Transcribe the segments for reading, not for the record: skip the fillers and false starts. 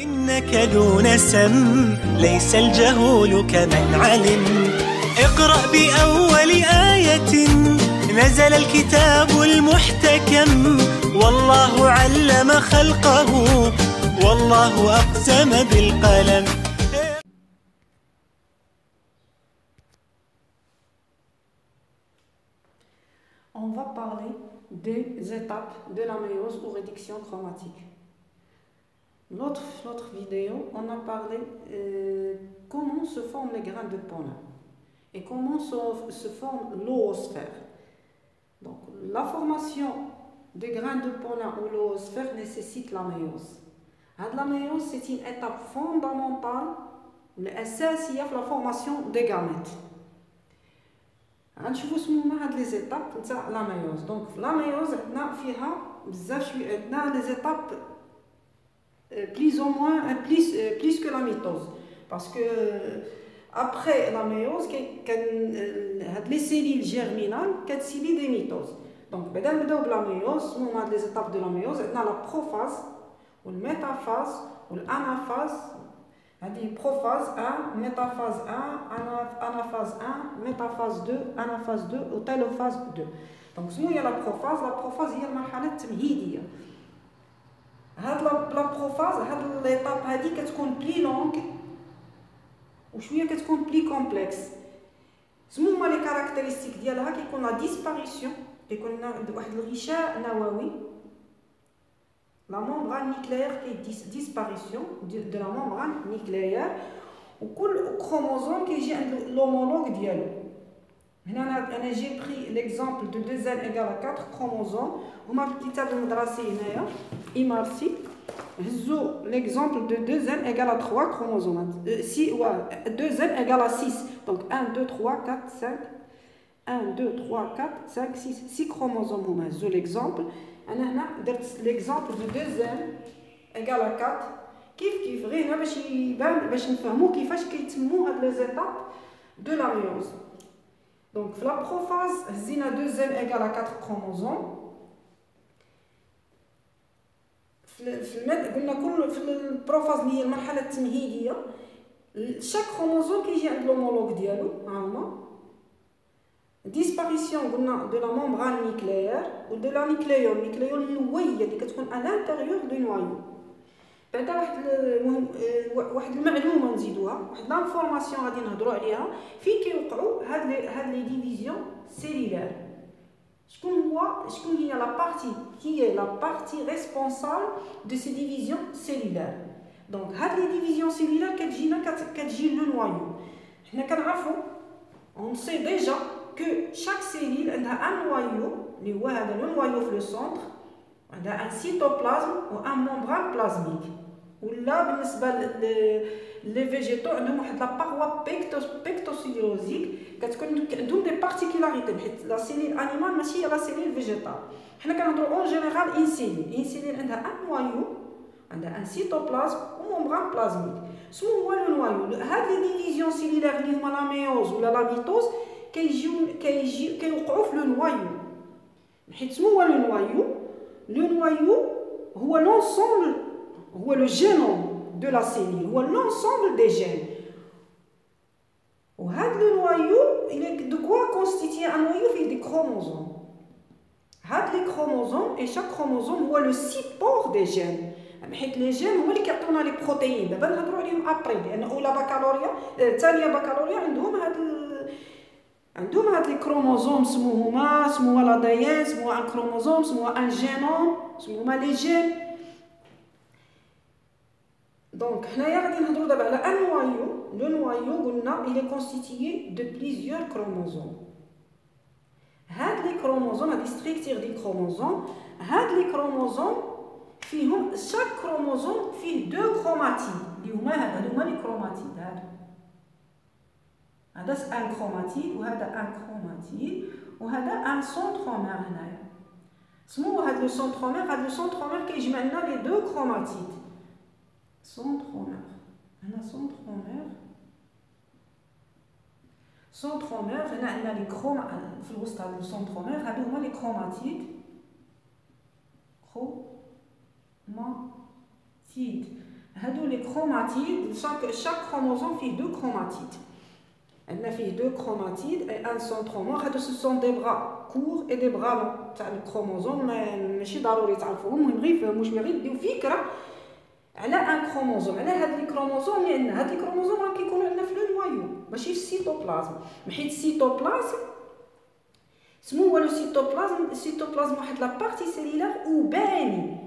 إنك دون سم ليس الجهول كمن علم. اقرأ بأول آية نزل الكتاب المحتكم. والله علم خلقه والله أقسم بالقلم. On va parler des étapes de la méiose ou réduction chromatique. L'autre vidéo, on a parlé comment se forment les grains de pollen et comment se forme l'oosphère. Donc, la formation des grains de pollen ou l'oosphère nécessite la méiose. La méiose, c'est une étape fondamentale, l'essentiel de la formation des gamètes. غنشوفوا سموما هاد لي زيتاب تاع لا ميوز. دونك لا ميوز عندنا فيها بزاف شويه، عندنا لي زيتاب plus ou moins plus que la mitose, parce que après la méiose هاد لي سيليل جيرمينال كتسيلي دي ميتوز. دونك بعدا نبداو بلا ميوز. سموما هاد لي زيتاب دو لا ميوز عندنا لا بروفاز والميتافاز والانافاز. هذه بروفاز 1 ميتافاز 1 انافاز 1 ميتافاز 2 انافاز 2 وتيلوفاز 2. دونك شنو هي لا بروفاز؟ لا بروفاز هي المرحله التمهيديه. هاد لا بروفاز هاد ليطاب هذه كتكون بلي لونغ وشويه كتكون بلي كومبلكس. شنو هما لي كاركتيرستيك ديالها؟ كيكون لا ديسباريسيون، كيكون واحد الغشاء نووي، la membrane nucléaire qui est disparition de la membrane nucléaire. وكل chromosome كيجي عند l'homologue ديالو. هنا انا جي بري ليكزامبل دو 2n égale 4 chromosomes. هما في الكتاب المدرسي هنايا إمارسي هزو ليكزامبل دو 2n égale 3 chromosomes. Si 2n égale 6. Donc 1 2 3 4 5 1 2 3 4 5 6 chromosomes. هما هزو ليكزامبل. أنا هنا درت ليكزامبل دو 2n égale 4 كيف غير هنا باش يبان باش نفهمو كيفاش كيتمو هاد لي زيتاب دو لا ميوز. دونك في لا بروفاز هزينا 2n égale 4 كروموزوم. قلنا كل في البروفاز اللي هي المرحله التمهيديه شاك كروموزوم كيجي عند لومولوج ديالو. ها هما disparition de la membrane nucléaire ou de la nucléole. النيكليول النوويه اللي كتكون à l'intérieur du noyau. بعدا واحد المعلومه نزيدوها، واحد لانفورماسيون غادي نهضروا عليها، فين كيوقعوا هاد لي ديفيزيون سيلولار. شكون هي لا بارتي كي لا بارتي ريسبونسابل دو سي ديفيزيون سيلولار. دونك هاد لي ديفيزيون سيلولار كتجي لو نوايو. حنا كنعرفوا on sait déjà que chaque cellule a un noyau, le noyau في le centre, un cytoplasme ou un membrane plasmique. ولا بالنسبه لي فيجيتو عندهم واحد لا باروا بيكتوسيلوزيك كتكون عندهم دي بارتيكولاريتي، حيت لا سيلول انيمال ماشي هي لا سيلول فيجيتال. حنا كنهضروا اون جينيرال اون سيلول عندها ان نوايو، عندها ان سيتوبلازم وممبران بلازميك. شنو هو لو نوايو؟ هاد لي ديفيزيون سيلولار اللي هما لا ميوز ولا لا ميتوز كيوقعوا في لو نوايو. حيت شنو هو لو نوايو؟ لو نوايو هو لونسومبل، هو لو جينوم دو لا سيلول، هو لونسومبل دي جين. وهاد لو نوايو دو كوا كونستيتيي ان نوايو فيه دي كروموزوم. هاد لي كروموزوم اي شاك كروموزوم هو لو سيبور دي جين، حيت لي جين هما اللي كيعطيونا لي بروتيين. دابا نهضروا عليهم ابري، لان اولى بكالوريا ثانيه بكالوريا عندهم هاد لي كروموزوم سموها لا دايان، سموها ان كروموزوم، سموها ان جينوم، سموها لي جين. دونك حنايا غادي نهضروا دابا على ان نوايو. لو نوايو قلنا il est constitué de plusieurs chromosomes. هاد لي كروموزوم، هاد ستركتير دي كروموزوم، هاد لي كروموزوم فيهم شاك كروموزوم فيه دو كروماتيد اللي هما لي كروماتيد. هذا ان كروماتيد وهذا ان كروماتيد وهذا ان سنترومير. هنايا سمو هذا لو سنترومير. هذا لو سنترومير كيجمع لنا لي دو كروماتيد. سنترومير هنا سنترومير هنا عندنا لي في الوسط. هذا لو سنترومير هادو هما لي كروماتيد. هادو لي كروماتيد chaque chromosome فيه دو كروماتيد عندنا فيه دو كروماتيد اي ان سنترومور هادو سو سون دي برا كور اي دي برا لون تاع الكروموزوم ماشي ضروري تعرفوهم المهم غير يفهموا شويه غير ديو فكره على ان كروموزوم على هاد لي كروموزوم اللي عندنا هاد لي كروموزوم راه كيكونوا عندنا في لو نوايو ماشي في السيتوبلازم حيت السيتوبلازم سمو هو لو السيتوبلازم واحد لا بارتي سيلولار وباني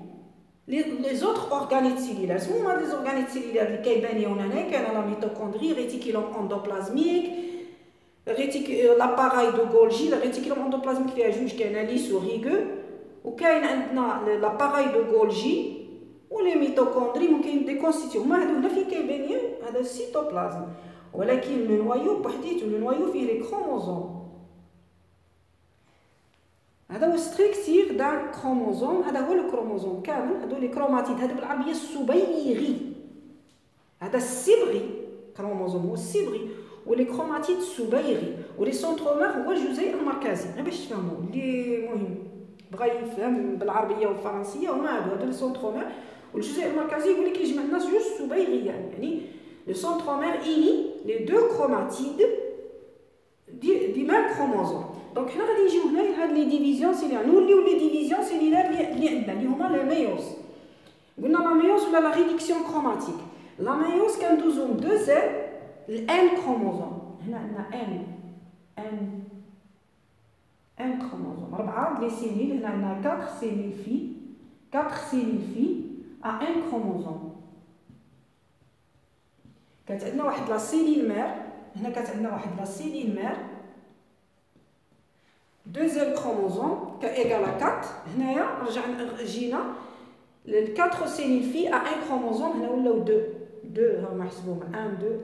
لي زوتر اورغانيت سيلولار سمو هما لي اورغانيت سيلولار اللي كيبانيو هنا كاين لا ميتوكوندري ريتيكولوم اندوبلازميك لاباراي دو غولجي لا ريتيكولوم اندوبلازميك فيها جوج كاين ليس وريغو وكاين عندنا لاباراي دو غولجي ولي ميتوكوندري ممكن دي كونستيتيو هما هادو هنا فين كيبانيو هذا السيتوبلازم ولكن لو نوايو بوحديتو لو نوايو فيه لي كروموزوم هذا هو ستركتير دان كروموزوم هذا هو الكروموزوم كامل هادو لي كروماتيد هذا بالعربيه الصبيغي هذا الصبغي كروموزوم هو الصبغي ولي كروماتيد الصبيغي ولي سنترومير هو الجزيء المركزي غير باش تفهموا اللي مهم بغا يفهم بالعربيه والفرنسيه هما هادو لي سنترومير والجزيء المركزي يقول لك يجمع الناس جوج صبيغيان يعني لو سنترومير اني لي دو كروماتيد دي ميم كروموزوم دونك حنا غادي نجيو هنا هاد لي ديفيزيون سيلولار نوليو لي ديفيزيون سيلولار اللي عندنا اللي هما لا ميوز قلنا لا ميوز ولا لا ريدكسيون كروماتيك لا ميوز كندوزو دو زيل الان كروموزوم هنا عندنا ان كروموزوم 4 لي سيلول هنا عندنا 4 سيلول في 4 سيلول في ان كروموزوم كانت عندنا واحد لا سيلول مير هنا كانت عندنا واحد لا سيلول مير دوزيام كروموزوم كايغال 4 هنايا جينا ل 4 سيلول في ان كروموزوم هنا ولاو 2 هما محسوبهم 1 2 1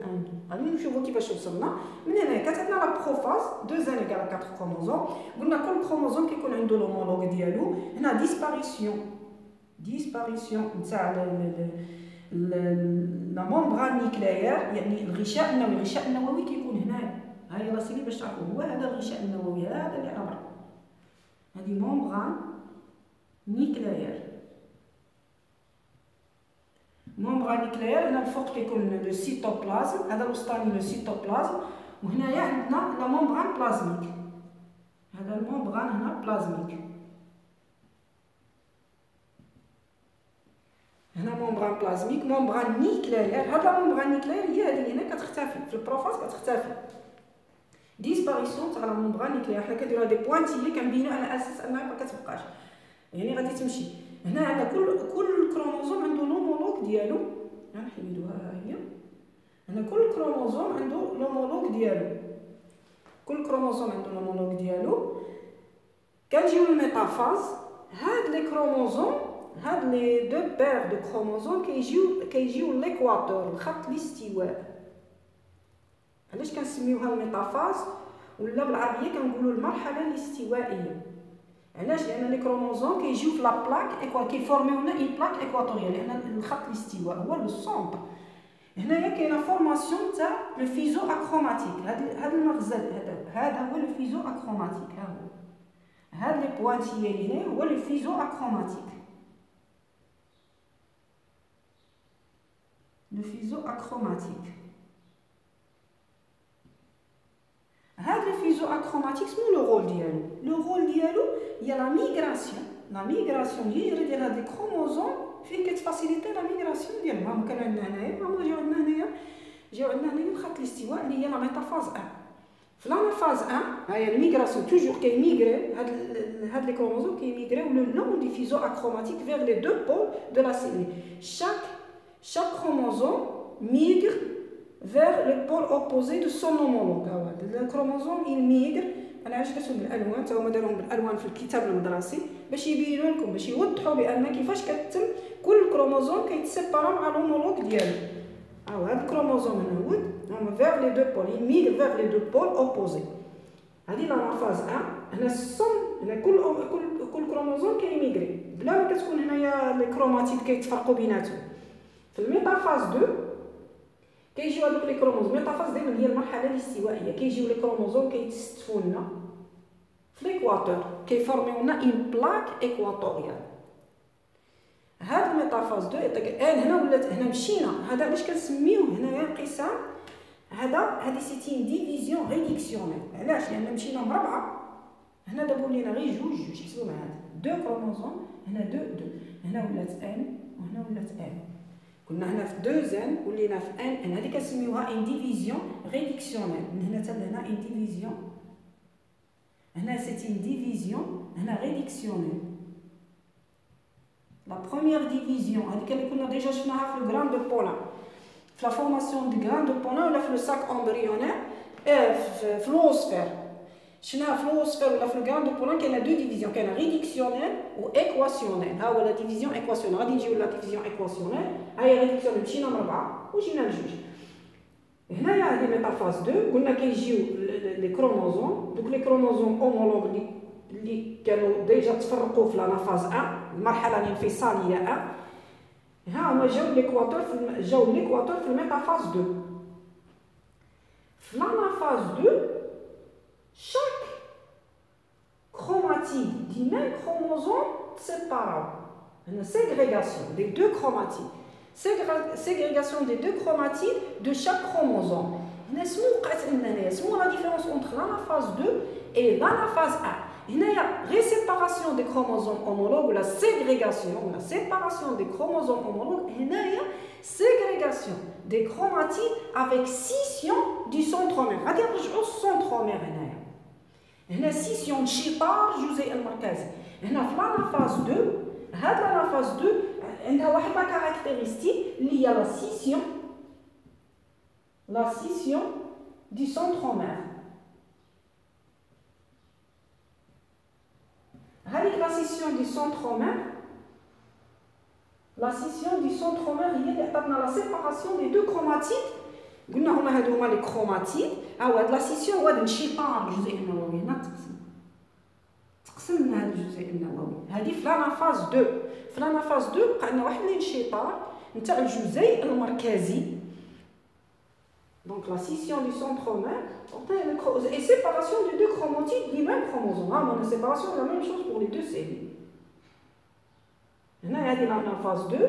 2 غادي نشوفوا كيفاش وصلنا من هنا كانت عندنا لا بروفاز 2 ايغال 4 كروموزوم قلنا كل كروموزوم كيكون عنده لومولوج ديالو هنا ديسباريسيون نتاع لا ممبران نيكليير يعني الغشاء النووي كيكون هنايا هاي لا سيلي باش تعرفوا هو هذا الغشاء النووي هذا اللي عبر هذه ممبران نيكليير هنا الفوق كيكون لو سيتوبلازم هذا الوسطاني لو سيتوبلازم وهنايا عندنا لا ممبران بلازميك هذا الممبران هنا بلازميك هنا ممبران بلازميك ممبران نيكليير هاد لا ممبران نيكليير هي هذه هنا كتختفي في البروفاز كتختفي ديسباريسيون تاع لا ممبران نيكليير حنا كنديروها دي بوانتيي كنبينو على اساس انها ما كتبقاش يعني غادي تمشي هنا عندنا كل كروموزوم عنده لومولوج ديالو غنحيدوها ها هي هنا كل كروموزوم عنده لومولوج ديالو كنجيو للميتافاز هاد لي كروموزوم هاد لي دو بير دو كروموزوم كيجيو ليكواتور الخط الاستواء علاش كنسميوها الميتافاز ولا بالعربيه كنقولوا المرحله الاستوائيه علاش لان لي كروموزوم كيجيو في لا بلاك كيفورميو لنا اون بلاك ايكواتوريال لان الخط الاستواء هو لو سونتر هنايا كاينه فورماسيون تاع لو فيزو اكروماتيك هاد المغزل هذا هو لو فيزو اكروماتيك هاد لي بوانتيي اللي هنا هو لو فيزو اكروماتيك هاد لو فيزو اكروماتيك سمو لو رول ديالو هي لا ميغراسيون يجري ديال هاد لي كروموزوم فين كتفاسيليتي لا ميغراسيون ديالهم كان عندنا هنايا جاو عندنا هنايا الخط الاستواء اللي هي لا ميتافاز 1 في لا فاز 1 هاهي الميغراسيون توجور كيميغري هاد لي كروموزوم كيميغريو لو لون دي فيزو اكروماتيك فيغ لي دو بول دو لا سيلول chaque chromosome migre vers le pôle opposé de son homologue le chromosome il migre انا علاش درتهم بالالوان تا هما داروهم بالالوان في الكتاب المدرسي باش يبينوا لكم باش يوضحوا بان كيفاش كتم كل كروموزوم كيتسيبارا مع الهومولوج ديالو هذا الكروموزوم هنا vers les deux pôles il migre vers les deux pôles opposés هذه لا فاز 1 هنا السم هنا كل كروموزوم كيميغري بلا ما كتكون هنايا لي كروماتيد كيتفرقوا بيناتهم في الميتافاز 2 كيجيو هذوك لي كروموزوم الميتافاز دائما هي المرحله الاستوائيه كيجيو لي كروموزوم كيتستفوا لنا في ليكواتور كيفورميو لنا اون بلاك ايكواتوريال هاد الميتافاز 2 الان هنا ولات هنا مشينا. هذا علاش كنسميوه هنايا انقسام. هادي سيتين ديفيزيون ريديكسيونيل. علاش؟ لان مشينا مربعه. هنا دابا ولينا غير جوج حسبوا معايا 2 كروموزوم. هنا 2 هنا ولات ان وهنا ولات ان. كنا هنا في 2 ان ولينا في ان. هذه كنسميوها ان ديفيزيون ريديكسيونيل. من هنا حتى لهنا ان ديفيزيون. هنا سيتين ديفيزيون هنا ريديكسيونيل. لا بروميير ديفيزيون هذيك اللي كنا ديجا شفناها في الغران دو بولان، في لا فورماسيون دو غران دو بولان ولا في لو ساك امبريونير في لوسفير. شفناها في لوسفير ولا في الغران دو بولان كاينه 2 ديفيزيون، كاينه ريديكسيونيل و ايكواسيونيل. ها هو لا ديفيزيون ايكواسيونيل. غادي نجيو لا ديفيزيون ايكواسيونيل. ها هي ريديكسيونيل مشينا مربعه وجينا لجوج. هنايا هذه ميتافاز 2 قلنا كيجيو لي كروموزوم. دوك لي كروموزوم اومولوغ اللي كانوا ديجا تفرقوا في لانافاز 1 المرحله الانفصاليه 1. ها هما جاو ليكواتور في الميتافاز 2. في لانافاز 2 chaque chromatide du même chromosome séparable. Une ségrégation des 2 chromatides. Ségrégation des 2 chromatides de chaque chromosome. C'est la différence entre l'anaphase 2 et l'anaphase 1. Il y a la séparation des chromosomes homologues, la ségrégation, la séparation des chromosomes homologues. Il y a la ségrégation des chromatides avec scission du centromère. C'est-à-dire le centromère. هنا سيسيون شطار الجزيء المركزي. هنا في لانافاز 2 هاد لانافاز 2 عندها واحد لا كاركتيرستيك اللي هي لا سيسيون دي سونترومير. هذيك لا سيسيون دي سونترومير هي اللي عطاتنا لا سيباراسيون دي 2 كروماتيد. قلنا هما هادو هما لي كروماتيد. هاد لا سيسيون هو هاد انشطار الجزيء النووي. هنا تقسم لنا هاد الجزيء النووي. هادي في لانافاز 2. في لانافاز 2 بقى عندنا واحد الانشطار نتاع الجزيء المركزي. دونك لا سيسيون دو سونترومير et séparation de 2 chromatides du même chromosome. هما لا séparation la même chose pour les 2 cellules. هنا هادي لانافاز 2.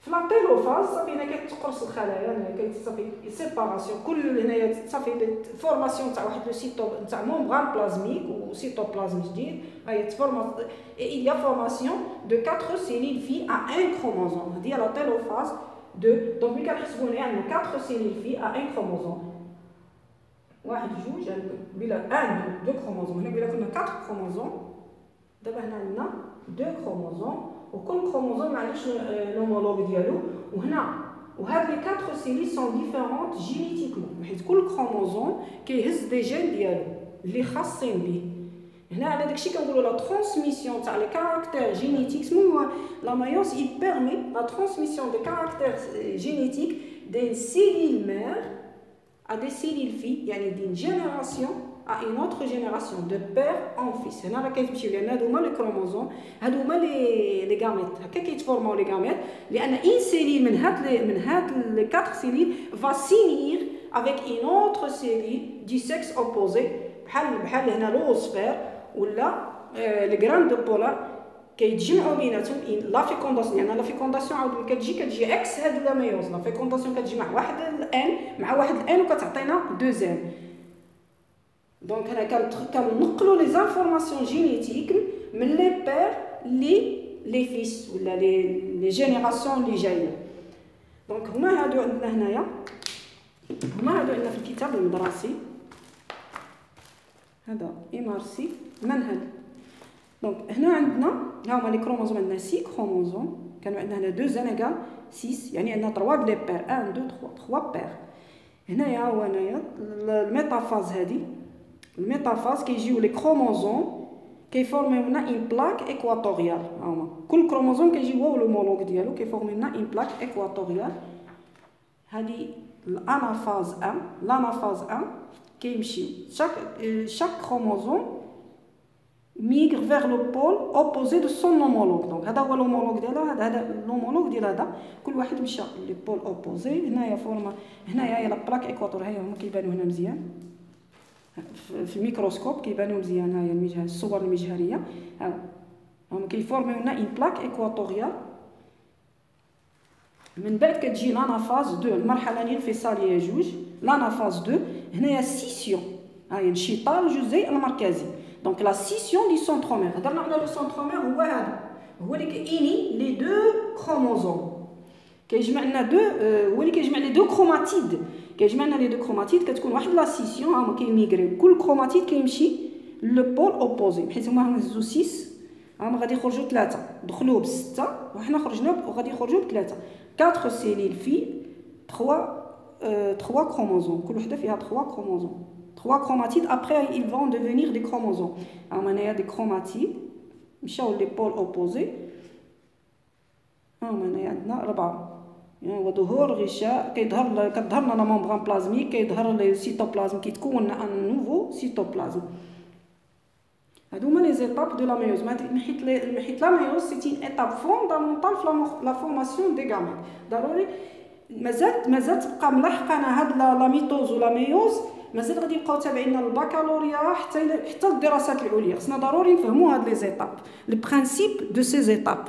في لا تيلوفاز صافي هنا كتقرص الخلايا. هنا صافي سيباراسيون كل هنايا صافي فورماسيون تاع واحد لو سيتو تاع ممبران بلازميك و سيتوبلازم جديد. هي تفورما il y a formation de 4 cellules filles à 1 chromosome. هذه لا تيلوفاز 2. دونك ملي كنحسبوا هنا عندنا 4 cellules filles à 1 chromosome. واحد جوج بلا 1 2 كروموزوم. هنا بلا كنا 4 كروموزوم. دابا هنا عندنا 2 كروموزوم وكل كروموزوم معليش لومولوج ديالو. وهاد لي 4 سيلي سون ديفيرونت جينيتيكمون حيت كل كروموزوم كيهز دي جين ديالو اللي خاصين به. هنا على داكشي كنقولوا لا ترانسميسيون تاع لي كاركتير جينيتيك. سمو لا مايوس il permet la transmission des caractères génétiques des cellules mères à des cellules filles. يعني d'une génération à une autre génération de père en fils. هنا راه كيتمشيو لان هادو هما لي كروموزوم هادو هما لي غاميت. هكا كيتفورماو لي غاميت لان اون سيليل من هاد لي 4 سيليل va s'unir avec une autre cellule du sexe opposé. بحال هنا لوسفير ولا لي غران دو بولار كيتجمعوا بيناتهم لا فيكونداسيون. يعني لا فيكونداسيون عاود كتجي عكس هاد لا ميوز. لا فيكونداسيون كتجمع واحد الان مع واحد الان وكتعطينا 2 ان. دونك هنا كنقلوا لي زانفورماسيون جينيتيك من لي بير لي فيس ولا لي جينيراسيون اللي جايه. دونك هما هادو عندنا هنايا. هما هادو عندنا في الكتاب المدرسي. هذا إمارسي منهج. دونك هنا عندنا هما لي كروموزوم. عندنا 6 كروموزوم. كانوا عندنا هنا 2 زانيغال 6. يعني عندنا 3 دو لي بير 1 2 3 بير. هنايا هو هنايا الميتافاز. هذه الميتافاز كيجيو لي كروموزوم كيفورميو لنا اون بلاك ايكواتوريال. هما كل كروموزوم كيجي هو لومولوج ديالو كيفورمي لنا اون بلاك ايكواتوريال. هذه الانافاز 1. لانافاز 1 كيمشي chaque chromosome migre vers le pôle opposé de son homologue. donc هذا هو l'homologue ديالها. هذا l'homologue ديال هذا كل واحد مشى لي بول اوبوزي. هنايا فورما هنايا هي لا بلاك ايكواتور. هاي هما كيبانوا هنا مزيان في الميكروسكوب كيبانوا مزيان. هاهي الصور المجهريه. هما كيفورميو لنا اون بلاك ايكواتوريال. من بعد كتجي لانافاز 2، المرحله الانفصاليه جوج. لانافاز 2 هنايا سيسيون، هاي انشطار الجزيء المركزي. دونك لا سيسيون دي سونترومير، هضرنا على لو سونترومير هو هذا، هو اللي كيني لي دو كروموزوم، كيجمع لنا دو، هو اللي كيجمع لي دو كروماتيد، كيجمع لنا لي دو كروماتيد. كتكون واحد لا سيسيون، هما كيميغريو، كل كروماتيد كيمشي لو بول اوبوزي، بحيث هما هزو 6 هما غادي يخرجوا 3، دخلوا ب6 وحنا خرجنا وغادي يخرجوا ب3. 4 سيليل في 3 chromosomes. كل وحده فيها 3 chromosomes، 3 chromatides. Après ils vont devenir des chromosomes. هنايا دي chromatides مشاو لي بول اوبوزي. هنايا عندنا 4. يعني هو ظهور غشاء، كتظهر لنا لا ممبران بلازميك، كيظهر لي السيتوبلازم، كيتكون ان نوفو سيتوبلازم. هادو هما لي زيتاب دو لا ميوز. حيت لا ميوز سي اون ايتاب فوندامونطال في لا فورماسيون دي غاميت. ضروري مازال تبقى ملاحقانا هاد لا ميتوز ولا ميوز، مازال غادي يبقاو تابعينا للبكالوريا حتى الدراسات العليا. خصنا ضروري نفهموا هاد لي زيتاب، لو برينسيپ دو سي زيتاب.